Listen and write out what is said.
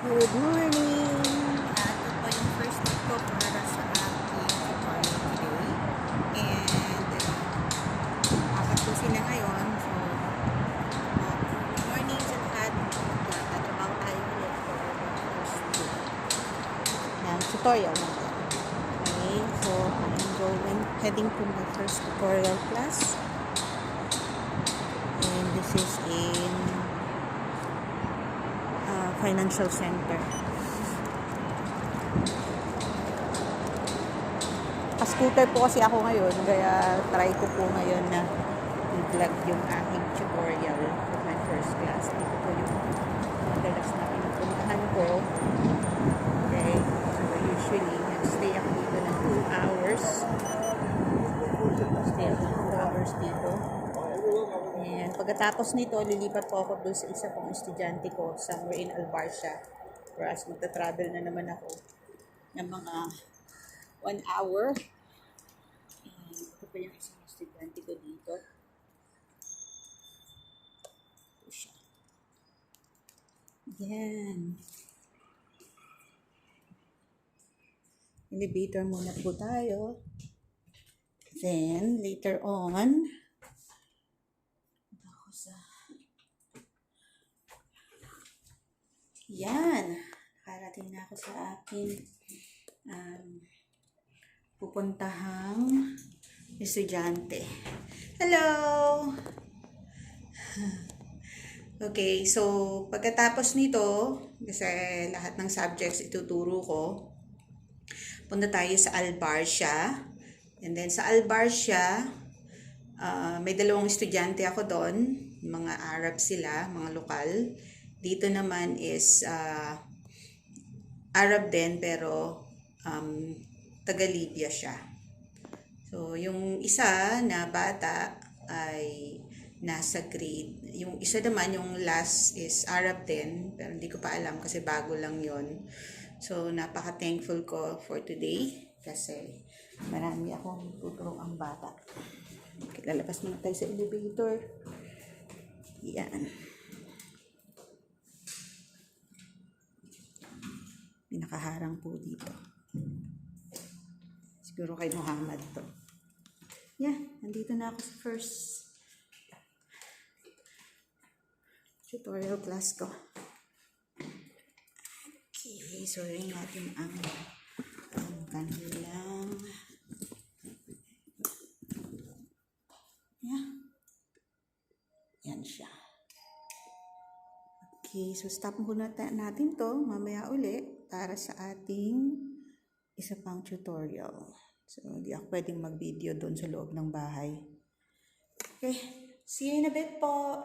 Good morning! Ito po yung first tip ko para sa aking tutorial today. And apat po sila ngayon. So, good morning sa lahat. Tatrabaho tayo ulit for the first tip. Yan, tutorial natin. Okay, so heading to my first tutorial class. And this is in financial center. Pa-scooter po kasi ako ngayon, kaya try ko po ngayon na i-vlog yung aking tutorial for my first class. Dito po yung madalas na pinupuntahan ko. Okay, so usually nag-stay ako dito ng 2 hours. Stay ako ng 2 hours dito. And pagkatapos nito, lilipat po ako doon sa isa pang estudyante ko somewhere in Albarcia. Whereas magta-travel na naman ako ng mga 1 hour. And ito pa yung isang estudyante ko dito. Ito siya. Yan. Elevator muna po tayo. Then, later on, ako sa... Yan. Nakarating na ako sa akin pupuntahang estudyante. Hello! Okay, so pagkatapos nito, kasi lahat ng subjects ituturo ko, punta tayo sa Albarcia. And then sa Albarcia, may dalawang estudyante ako doon. Mga Arab sila, mga lokal. Dito naman is Arab din, pero taga-Libya siya. So, yung isa na bata ay nasa grade. Yung isa naman, yung last is Arab din, pero hindi ko pa alam kasi bago lang yon. So, napaka-thankful ko for today kasi marami akong tutulong ang bata. Okay, lalabas muna tayo sa elevator. Yan. Pinakaharang po dito. Siguro kay Muhammad to. Yeah, nandito na ako sa first tutorial class ko. Okay, so rin natin ang kanilang yan siya. Okay, so stop muna natin to mamaya uli para sa ating isa pang tutorial. So, hindi ako pwedeng mag-video doon sa loob ng bahay. Okay, see you in a bit po.